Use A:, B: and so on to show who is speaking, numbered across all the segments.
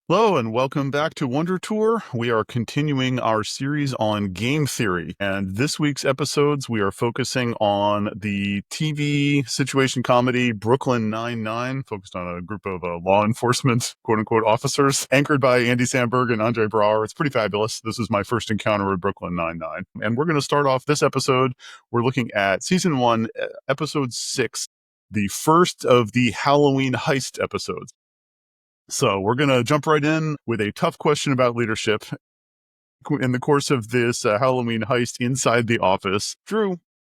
A: Hello and welcome back to WonderTour. We are continuing our series on game theory. And this week's episodes, we are focusing on the TV situation comedy Brooklyn Nine-Nine, focused on a group of law enforcement, quote-unquote, officers, anchored by Andy Samberg and Andre Braugher. It's pretty fabulous. This is my first encounter with Brooklyn Nine-Nine. And we're going to start off this episode. We're looking at Season 1, Episode 6, the first of the Halloween Heist episodes. So we're going to jump right in with a tough question about leadership. In the course of this Halloween heist inside the office, Drew,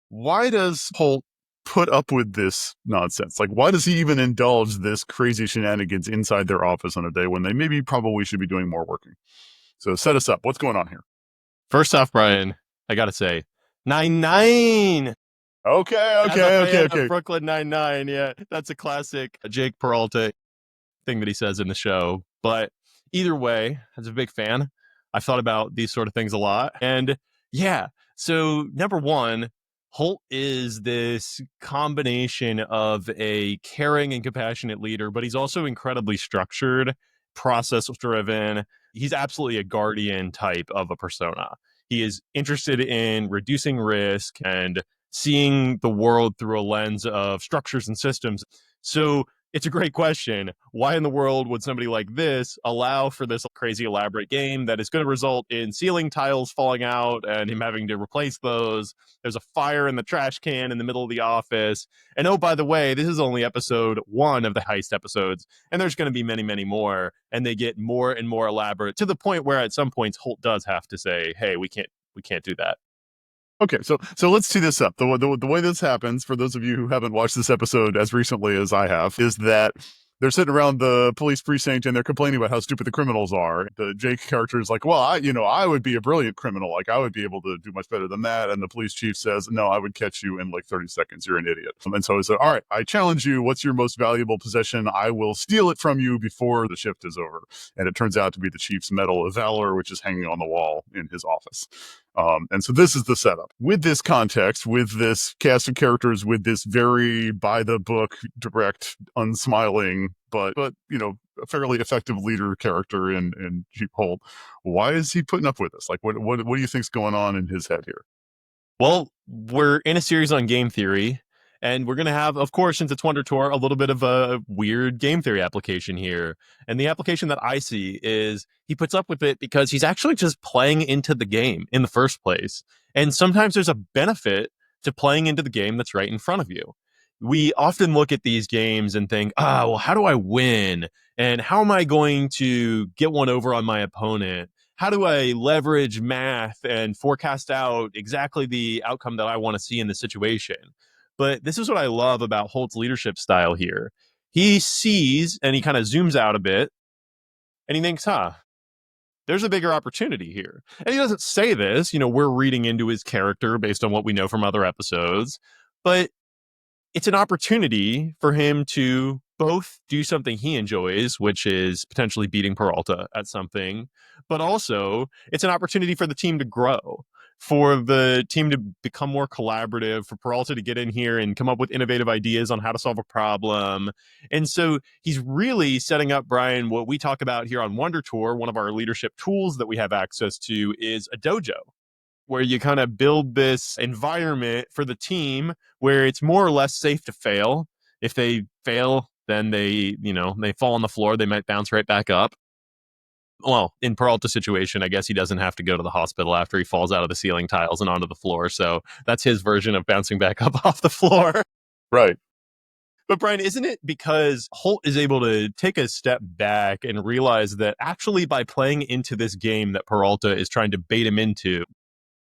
A: why does Holt put up with this nonsense? Like, why does he even indulge this crazy shenanigans inside their office on a day when they maybe probably should be doing more working? So set us up. What's going on here?
B: First off, Brian, I got to say, 9-9.
A: Okay.
B: Brooklyn Nine-Nine. Yeah, that's a classic Jake Peralta thing that he says in the show. But either way, as a big fan, I've thought about these sort of things a lot. And yeah, so number one, Holt is this combination of a caring and compassionate leader, but he's also incredibly structured, process-driven. He's absolutely a guardian type of a persona. He is interested in reducing risk and seeing the world through a lens of structures and systems. So it's a great question. Why in the world would somebody like this allow for this crazy elaborate game that is going to result in ceiling tiles falling out and him having to replace those? There's a fire in the trash can in the middle of the office. And oh, by the way, this is only episode 1 of the heist episodes, and there's going to be many, many more. And they get more and more elaborate to the point where at some points Holt does have to say, hey, we can't do that.
A: Okay, so let's tee this up. The way this happens, for those of you who haven't watched this episode as recently as I have, is that they're sitting around the police precinct and they're complaining about how stupid the criminals are. The Jake character is like, well, I would be a brilliant criminal. Like, I would be able to do much better than that. And the police chief says, no, I would catch you in like 30 seconds. You're an idiot. And so he said, all right, I challenge you. What's your most valuable possession? I will steal it from you before the shift is over. And it turns out to be the chief's Medal of Valor, which is hanging on the wall in his office. And so this is the setup. With this context, with this cast of characters, with this very by-the-book, direct, unsmiling, but a fairly effective leader character in Chief Holt, why is he putting up with this? Like, what do you think's going on in his head here?
B: Well, we're in a series on game theory, and we're going to have, of course, since it's WonderTour, a little bit of a weird game theory application here. And the application that I see is he puts up with it because he's actually just playing into the game in the first place. And sometimes there's a benefit to playing into the game that's right in front of you. We often look at these games and think, well, how do I win? And how am I going to get one over on my opponent? How do I leverage math and forecast out exactly the outcome that I want to see in the situation? But this is what I love about Holt's leadership style here. He sees and he kind of zooms out a bit and he thinks, there's a bigger opportunity here. And he doesn't say this, we're reading into his character based on what we know from other episodes, but it's an opportunity for him to both do something he enjoys, which is potentially beating Peralta at something, but also it's an opportunity for the team to grow, for the team to become more collaborative, for Peralta to get in here and come up with innovative ideas on how to solve a problem. And so he's really setting up, Brian, what we talk about here on WonderTour. One of our leadership tools that we have access to is a dojo, where you kind of build this environment for the team where it's more or less safe to fail. If they fail, then they fall on the floor. They might bounce right back up. Well, in Peralta's situation, I guess he doesn't have to go to the hospital after he falls out of the ceiling tiles and onto the floor. So that's his version of bouncing back up off the floor.
A: Right.
B: But Brian, isn't it because Holt is able to take a step back and realize that actually by playing into this game that Peralta is trying to bait him into,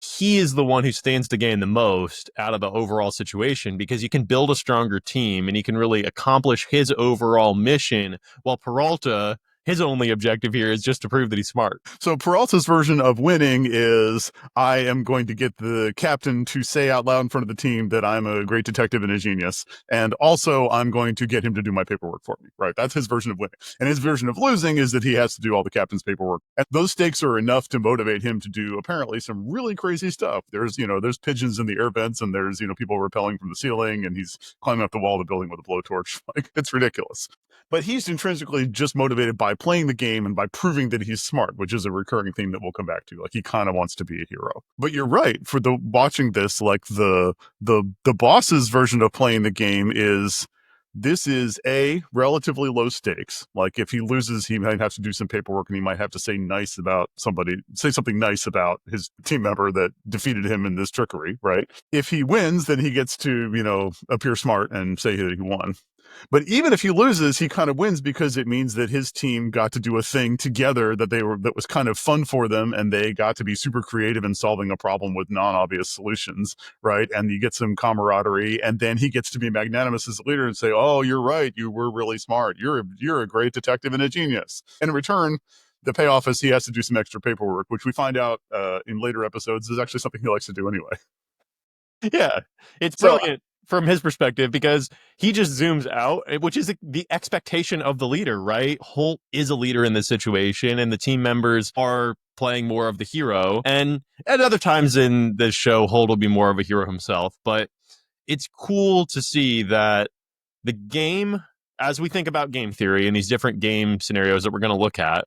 B: he is the one who stands to gain the most out of the overall situation, because you can build a stronger team and he can really accomplish his overall mission, while Peralta, his only objective here is just to prove that he's smart.
A: So Peralta's version of winning is, I am going to get the captain to say out loud in front of the team that I'm a great detective and a genius. And also I'm going to get him to do my paperwork for me, right? That's his version of winning. And his version of losing is that he has to do all the captain's paperwork. And those stakes are enough to motivate him to do apparently some really crazy stuff. There's pigeons in the air vents, and there's, people rappelling from the ceiling, and he's climbing up the wall of the building with a blowtorch. Like, it's ridiculous. But he's intrinsically just motivated by playing the game and by proving that he's smart, which is a recurring theme that we'll come back to. Like he kind of wants to be a hero. But you're right. For the watching this, like the boss's version of playing the game is this is a relatively low stakes. Like if he loses, he might have to do some paperwork and he might have to say something nice about his team member that defeated him in this trickery, right? If he wins, then he gets to, appear smart and say that he won. But even if he loses, he kind of wins because it means that his team got to do a thing together that was kind of fun for them, and they got to be super creative in solving a problem with non-obvious solutions, right? And you get some camaraderie, and then he gets to be magnanimous as a leader and say, "Oh, you're right. You were really smart. You're a great detective and a genius." And in return, the payoff is he has to do some extra paperwork, which we find out in later episodes is actually something he likes to do anyway.
B: Yeah, it's brilliant from his perspective because he just zooms out, which is the expectation of the leader, right? Holt is a leader in this situation, and the team members are playing more of the hero. And at other times in this show, Holt will be more of a hero himself. But it's cool to see that the game, as we think about game theory and these different game scenarios that we're going to look at,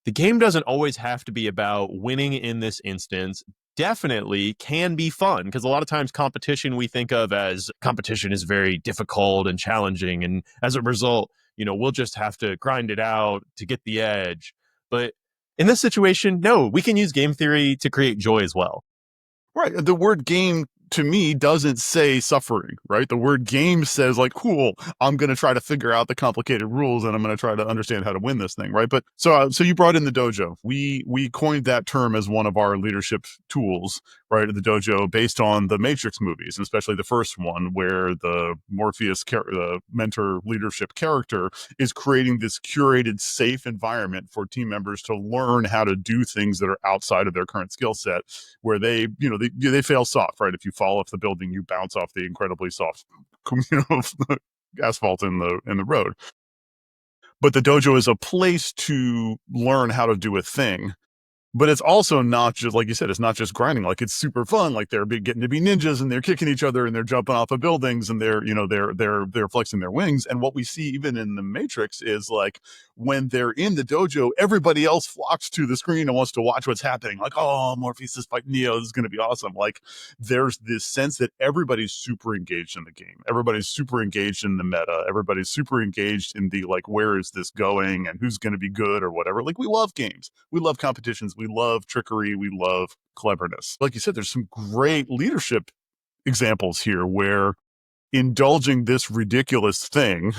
B: the game doesn't always have to be about winning in this instance. Definitely can be fun because a lot of times competition we think of as competition is very difficult and challenging. And as a result, we'll just have to grind it out to get the edge. But in this situation, no, we can use game theory to create joy as well.
A: Right. The word game to me doesn't say suffering, right? The word game says like, cool, I'm going to try to figure out the complicated rules and I'm going to try to understand how to win this thing, right? But so you brought in the dojo. We coined that term as one of our leadership tools, right? At the dojo based on the Matrix movies, and especially the first one where the Morpheus, the mentor leadership character is creating this curated, safe environment for team members to learn how to do things that are outside of their current skill set, where they fail soft, right? If you fall off the building, you bounce off the incredibly soft, asphalt in the road. But the dojo is a place to learn how to do a thing. But it's also not just, like you said, it's not just grinding. Like it's super fun. Like they're getting to be ninjas and they're kicking each other and they're jumping off of buildings and they're flexing their wings. And what we see even in the Matrix is like when they're in the dojo, everybody else flocks to the screen and wants to watch what's happening. Like, oh, Morpheus is fighting Neo. This is going to be awesome. Like there's this sense that everybody's super engaged in the game. Everybody's super engaged in the meta. Everybody's super engaged in the like, where is this going and who's going to be good or whatever. Like we love games. We love competitions. We love trickery. We love cleverness. Like you said, there's some great leadership examples here where indulging this ridiculous thing,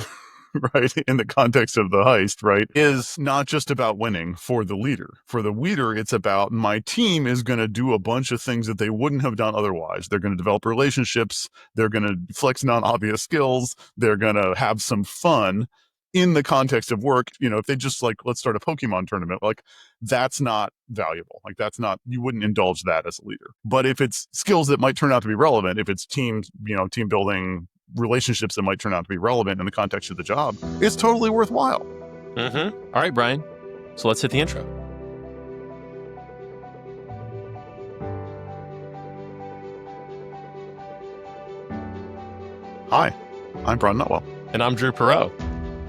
A: right, in the context of the heist, right, is not just about winning for the leader. For the leader, it's about my team is going to do a bunch of things that they wouldn't have done otherwise. They're going to develop relationships. They're going to flex non-obvious skills. They're going to have some fun in the context of work. If they just like, let's start a Pokemon tournament, like that's not valuable. Like that's not, you wouldn't indulge that as a leader. But if it's skills that might turn out to be relevant, if it's team building, relationships that might turn out to be relevant in the context of the job, it's totally worthwhile.
B: Mm-hmm. All right, Brian. So let's hit the intro.
A: Hi, I'm Brian Nutwell.
B: And I'm Drew Paroz.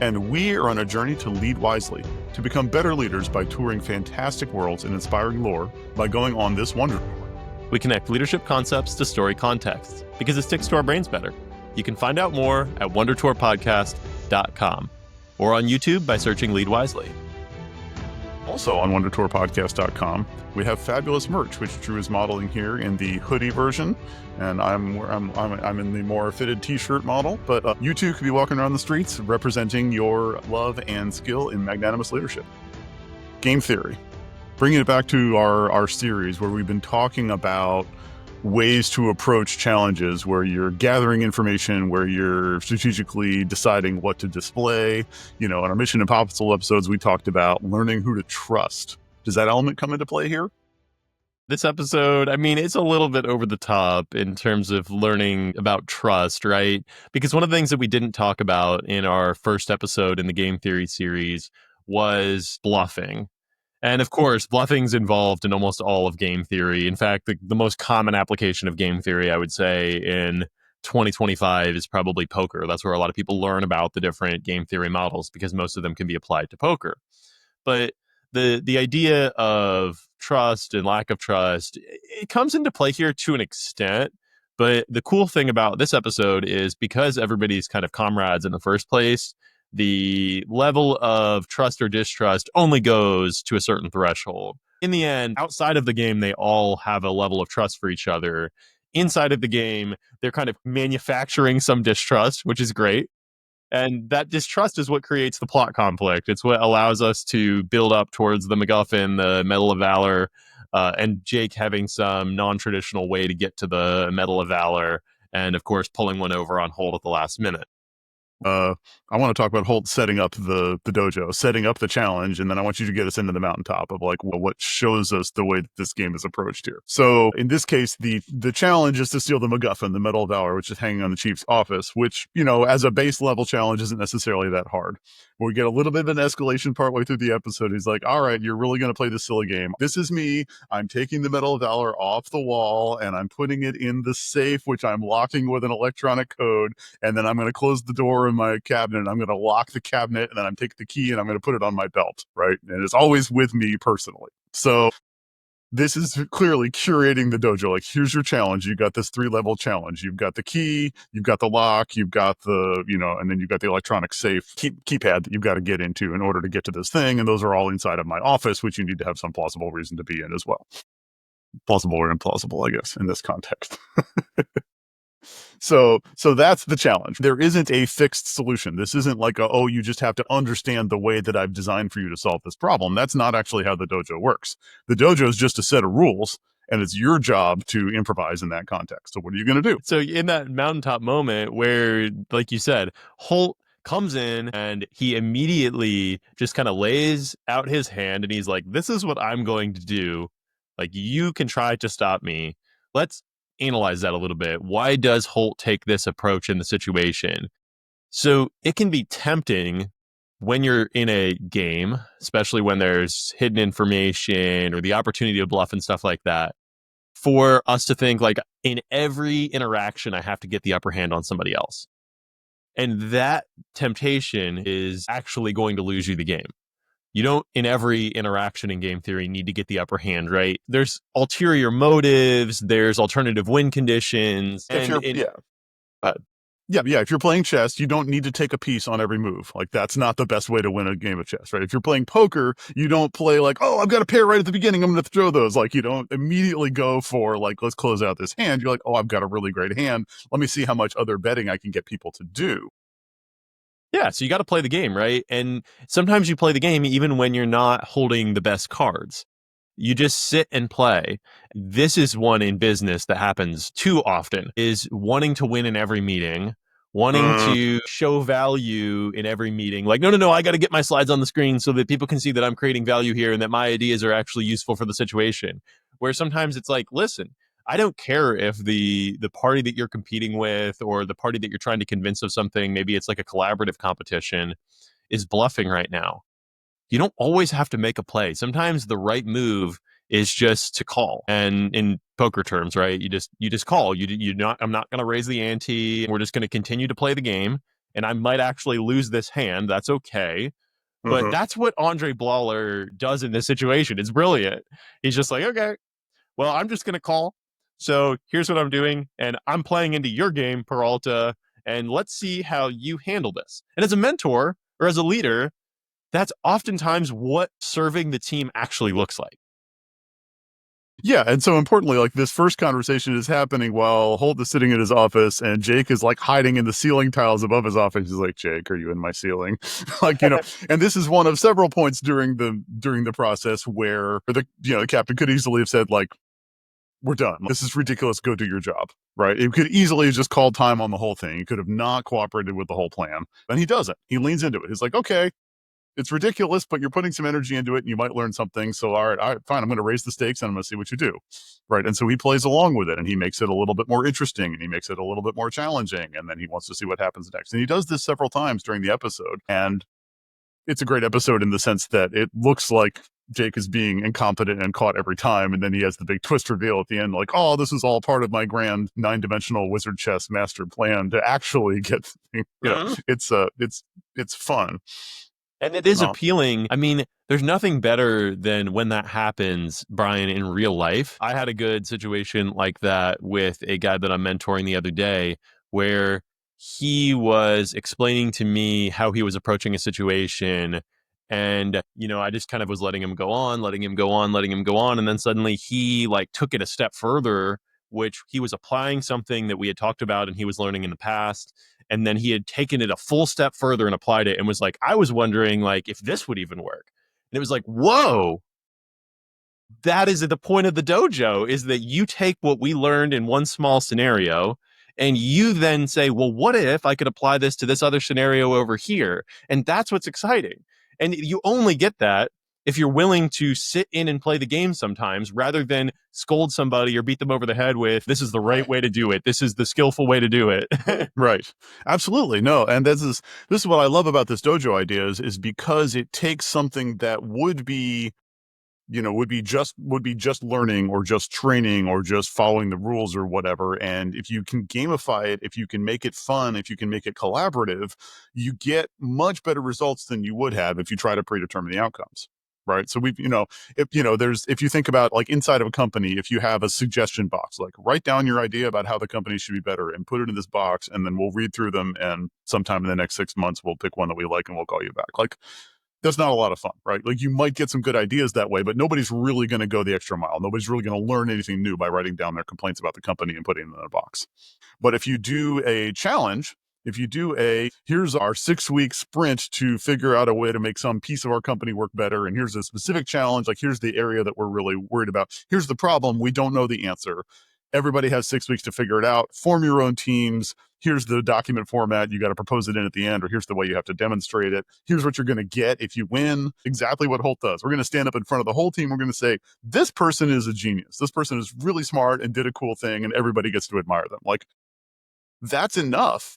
A: And we are on a journey to lead wisely, to become better leaders by touring fantastic worlds and inspiring lore by going on this wonder tour.
B: We connect leadership concepts to story contexts because it sticks to our brains better. You can find out more at WonderTourPodcast.com or on YouTube by searching Lead Wisely.
A: Also on WonderTourPodcast.com, we have fabulous merch, which Drew is modeling here in the hoodie version, and I'm in the more fitted T-shirt model. But you too could be walking around the streets representing your love and skill in magnanimous leadership. Game theory, bringing it back to our series where we've been talking about ways to approach challenges, where you're gathering information, where you're strategically deciding what to display. In our Mission Impossible episodes, we talked about learning who to trust. Does that element come into play here?
B: This episode, it's a little bit over the top in terms of learning about trust, right? Because one of the things that we didn't talk about in our first episode in the game theory series was bluffing. And of course, bluffing's involved in almost all of game theory. In fact, the most common application of game theory, I would say, in 2025 is probably poker. That's where a lot of people learn about the different game theory models because most of them can be applied to poker. But the idea of trust and lack of trust, it comes into play here to an extent. But the cool thing about this episode is because everybody's kind of comrades in the first place, the level of trust or distrust only goes to a certain threshold. In the end, outside of the game, they all have a level of trust for each other. Inside of the game, they're kind of manufacturing some distrust, which is great. And that distrust is what creates the plot conflict. It's what allows us to build up towards the MacGuffin, the Medal of Valor, and Jake having some non-traditional way to get to the Medal of Valor, and of course pulling one over on Holt at the last minute.
A: I want to talk about Holt setting up the dojo, setting up the challenge, and then I want you to get us into the mountaintop of like what shows us the way that this game is approached here. So in this case, the challenge is to steal the MacGuffin, the Medal of Valor, which is hanging on the chief's office, which, you know, as a base level challenge isn't necessarily that hard. We get a little bit of an escalation partway through the episode. He's like, all right, you're really going to play this silly game. This is me. I'm taking the Medal of Valor off the wall and I'm putting it in the safe, which I'm locking with an electronic code. And then I'm going to close the door in my cabinet and I'm going to lock the cabinet and then I'm taking the key and I'm going to put it on my belt, right? And it's always with me personally. So this is clearly curating the dojo. Like, here's your challenge. You got this 3-level challenge. You've got the key, you've got the lock, you've got the, you know, and then you've got the electronic safe keypad that you've got to get into in order to get to this thing. And those are all inside of my office, which you need to have some plausible reason to be in as well. Plausible or implausible, I guess, in this context. So that's the challenge. There isn't a fixed solution. This isn't like you just have to understand the way that I've designed for you to solve this problem. That's not actually how the dojo works. The dojo is just a set of rules, and it's your job to improvise in that context. So what are you going to do?
B: So in that mountaintop moment where, like you said, Holt comes in and he immediately just kind of lays out his hand and he's like, this is what I'm going to do. Like, you can try to stop me. Let's analyze that a little bit. Why does Holt take this approach in the situation? So it can be tempting when you're in a game, especially when there's hidden information or the opportunity to bluff and stuff like that, for us to think like, in every interaction, I have to get the upper hand on somebody else. And that temptation is actually going to lose you the game. You don't, in every interaction in game theory, need to get the upper hand, right? There's ulterior motives, there's alternative win conditions.
A: If you're playing chess, you don't need to take a piece on every move. Like, that's not the best way to win a game of chess, right? If you're playing poker, you don't play like, oh, I've got a pair right at the beginning, I'm going to throw those. Like, you don't immediately go for like, let's close out this hand. You're like, oh, I've got a really great hand. Let me see how much other betting I can get people to do.
B: Yeah, so you got to play the game, right? And sometimes you play the game even when you're not holding the best cards. You just sit and play. This is one in business that happens too often, is wanting to win in every meeting, wanting to show value in every meeting. Like, no, I got to get my slides on the screen so that people can see that I'm creating value here and that my ideas are actually useful for the situation. Where sometimes it's like, listen, I don't care if the party that you're competing with or the party that you're trying to convince of something, maybe it's like a collaborative competition, is bluffing right now. You don't always have to make a play. Sometimes the right move is just to call. And in poker terms, right, you just call. I'm not going to raise the ante. We're just going to continue to play the game. And I might actually lose this hand. That's okay. But that's what Andre Blawler does in this situation. It's brilliant. He's just like, okay, well, I'm just going to call. So here's what I'm doing, and I'm playing into your game, Peralta, and let's see how you handle this. And as a mentor or as a leader, that's oftentimes what serving the team actually looks like.
A: Yeah, and so importantly, like, this first conversation is happening while Holt is sitting in his office and Jake is like hiding in the ceiling tiles above his office. He's like, Jake, are you in my ceiling? Like, you know, and this is one of several points during the process where the captain could easily have said, like, we're done. This is ridiculous. Go do your job, right? It could easily have just called time on the whole thing. He could have not cooperated with the whole plan. And he doesn't. He leans into it. He's like, okay, it's ridiculous, but you're putting some energy into it and you might learn something. So, all right, fine. I'm going to raise the stakes and I'm going to see what you do. Right. And so he plays along with it and he makes it a little bit more interesting and he makes it a little bit more challenging. And then he wants to see what happens next. And he does this several times during the episode. And it's a great episode in the sense that it looks like Jake is being incompetent and caught every time, and then he has the big twist reveal at the end, like, oh, this is all part of my grand 9-dimensional wizard chess master plan to actually get, it's fun.
B: And it is
A: Uh,
B: appealing. I mean, there's nothing better than when that happens, Brian, in real life. I had a good situation like that with a guy that I'm mentoring the other day where he was explaining to me how he was approaching a situation. And, I just kind of was letting him go on, letting him go on, letting him go on. And then suddenly he like took it a step further, which he was applying something that we had talked about and he was learning in the past, and then he had taken it a full step further and applied it and was like, I was wondering like if this would even work. And it was like, whoa, that is the point of the dojo, is that you take what we learned in one small scenario and you then say, well, what if I could apply this to this other scenario over here? And that's what's exciting. And you only get that if you're willing to sit in and play the game sometimes, rather than scold somebody or beat them over the head with, this is the right way to do it, this is the skillful way to do it.
A: Right. Absolutely. No. And this is what I love about this dojo idea is because it takes something that would be, would be just learning or just training or just following the rules or whatever. And if you can gamify it, if you can make it fun, if you can make it collaborative, you get much better results than you would have if you try to predetermine the outcomes. Right. So if you think about like inside of a company, if you have a suggestion box, like write down your idea about how the company should be better and put it in this box, and then we'll read through them. And sometime in the next 6 months, we'll pick one that we like and we'll call you back. Like, that's not a lot of fun, right? Like you might get some good ideas that way, but nobody's really going to go the extra mile. Nobody's really going to learn anything new by writing down their complaints about the company and putting them in a box. But if you do a challenge, if you do here's our 6-week sprint to figure out a way to make some piece of our company work better, and here's a specific challenge, like here's the area that we're really worried about, here's the problem, we don't know the answer. Everybody has 6 weeks to figure it out. Form your own teams. Here's the document format. You got to propose it in at the end, or here's the way you have to demonstrate it. Here's what you're going to get if you win. Exactly what Holt does. We're going to stand up in front of the whole team. We're going to say, this person is a genius. This person is really smart and did a cool thing, and everybody gets to admire them. Like, that's enough.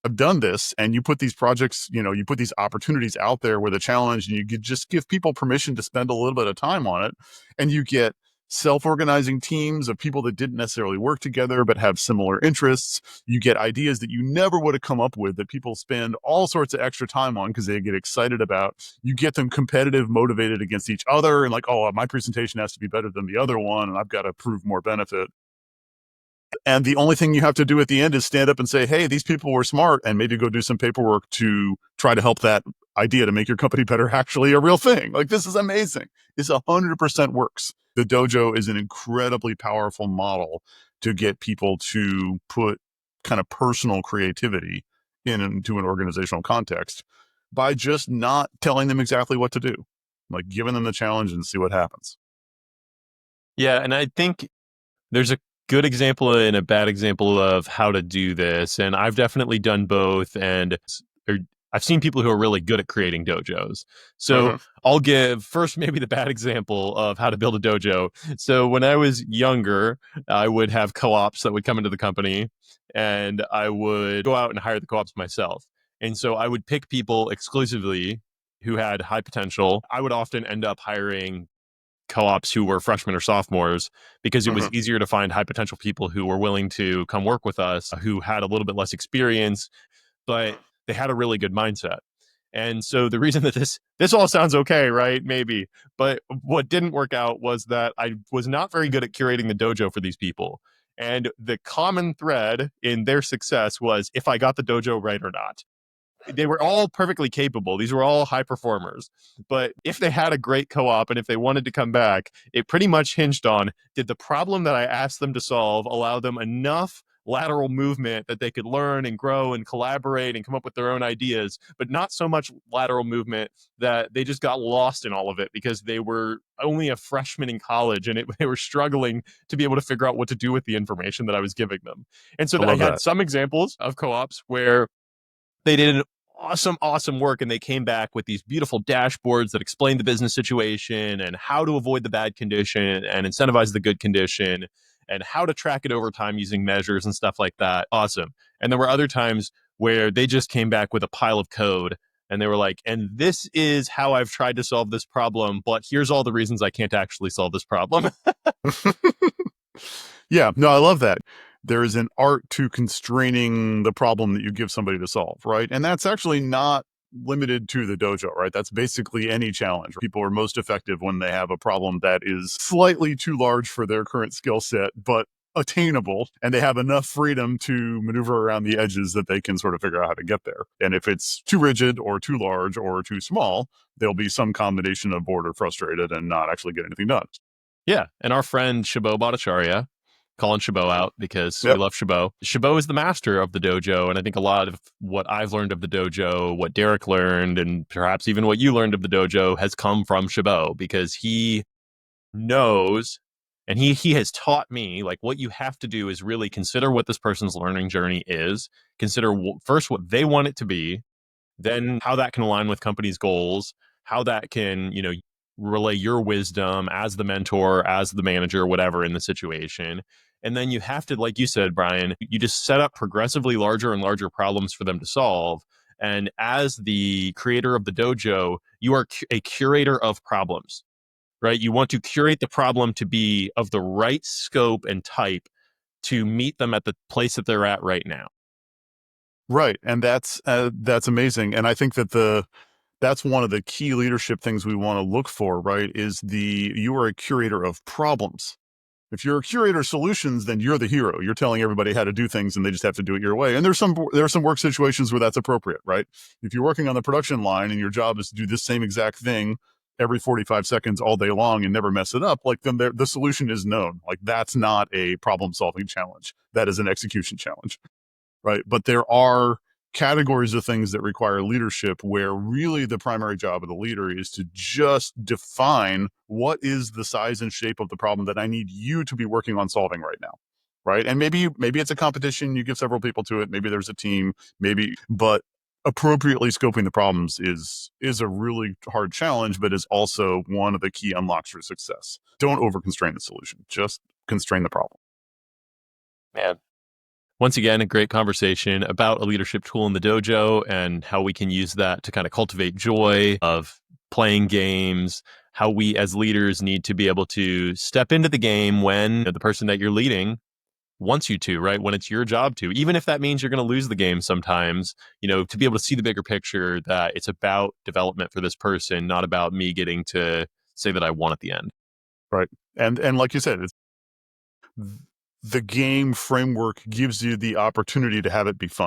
A: I've done this, and you put these projects, you put these opportunities out there with a challenge, and you could just give people permission to spend a little bit of time on it, and you get self-organizing teams of people that didn't necessarily work together but have similar interests. You get ideas that you never would have come up with that people spend all sorts of extra time on because they get excited about. You get them competitive, motivated against each other, and like, oh, my presentation has to be better than the other one, and I've got to prove more benefit. And the only thing you have to do at the end is stand up and say, hey, these people were smart, and maybe go do some paperwork to try to help that idea to make your company better actually a real thing. Like, this is amazing. This 100% works. The dojo is an incredibly powerful model to get people to put kind of personal creativity into an organizational context by just not telling them exactly what to do, like giving them the challenge and see what happens.
B: Yeah, and I think there's a good example and a bad example of how to do this. And I've definitely done both. And I've seen people who are really good at creating dojos. So I'll give first maybe the bad example of how to build a dojo. So when I was younger, I would have co-ops that would come into the company, and I would go out and hire the co-ops myself. And so I would pick people exclusively who had high potential. I would often end up hiring co-ops who were freshmen or sophomores because it was easier to find high potential people who were willing to come work with us, who had a little bit less experience, but they had a really good mindset. And so the reason that this all sounds okay, right? Maybe. But what didn't work out was that I was not very good at curating the dojo for these people. And the common thread in their success was if I got the dojo right or not. They were all perfectly capable. These were all high performers. But if they had a great co-op and if they wanted to come back, it pretty much hinged on, did the problem that I asked them to solve allow them enough lateral movement that they could learn and grow and collaborate and come up with their own ideas, but not so much lateral movement that they just got lost in all of it because they were only a freshman in college and they were struggling to be able to figure out what to do with the information that I was giving them. And so I had some examples of co-ops where they did an awesome work, and they came back with these beautiful dashboards that explained the business situation and how to avoid the bad condition and incentivize the good condition and how to track it over time using measures and stuff like that. Awesome. And there were other times where they just came back with a pile of code And they were like, and this is how I've tried to solve this problem, but here's all the reasons I can't actually solve this problem.
A: Yeah, no, I love that. There is an art to constraining the problem that you give somebody to solve, right? And that's actually not limited to the dojo, right? That's basically any challenge. People are most effective when they have a problem that is slightly too large for their current skill set, but attainable, and they have enough freedom to maneuver around the edges that they can sort of figure out how to get there. And if it's too rigid or too large or too small, there'll be some combination of bored or frustrated and not actually get anything done.
B: Yeah. And our friend Shabo Bhattacharya, calling Shabo out because we
A: Yep.
B: love Shabo. Shabo is the master of the dojo. And I think a lot of what I've learned of the dojo, what Derek learned, and perhaps even what you learned of the dojo has come from Shabo because he knows and he has taught me like what you have to do is really consider what this person's learning journey is, consider first what they want it to be, then how that can align with company's goals, how that can, relay your wisdom as the mentor, as the manager, whatever in the situation. And then you have to, like you said, Brian, you just set up progressively larger and larger problems for them to solve. And as the creator of the dojo, you are a curator of problems, right? You want to curate the problem to be of the right scope and type to meet them at the place that they're at right now.
A: Right. And that's amazing. And I think that that's one of the key leadership things we want to look for, right? Is you are a curator of problems. If you're a curator of solutions, then you're the hero. You're telling everybody how to do things and they just have to do it your way. And there are some work situations where that's appropriate, right? If you're working on the production line and your job is to do this same exact thing every 45 seconds all day long and never mess it up, like then the solution is known. Like that's not a problem solving challenge. That is an execution challenge. Right. But there are categories of things that require leadership where really the primary job of the leader is to just define what is the size and shape of the problem that I need you to be working on solving right now. Right. And maybe it's a competition. You give several people to it. Maybe there's a team, but appropriately scoping the problems is a really hard challenge, but is also one of the key unlocks for success. Don't over constrain the solution. Just constrain the problem.
B: Man, once again, a great conversation about a leadership tool in the dojo and how we can use that to kind of cultivate joy of playing games, how we as leaders need to be able to step into the game when the person that you're leading wants you to, right? When it's your job to, even if that means you're going to lose the game sometimes, to be able to see the bigger picture that it's about development for this person, not about me getting to say that I won at the end.
A: Right. And like you said, the game framework gives you the opportunity to have it be fun.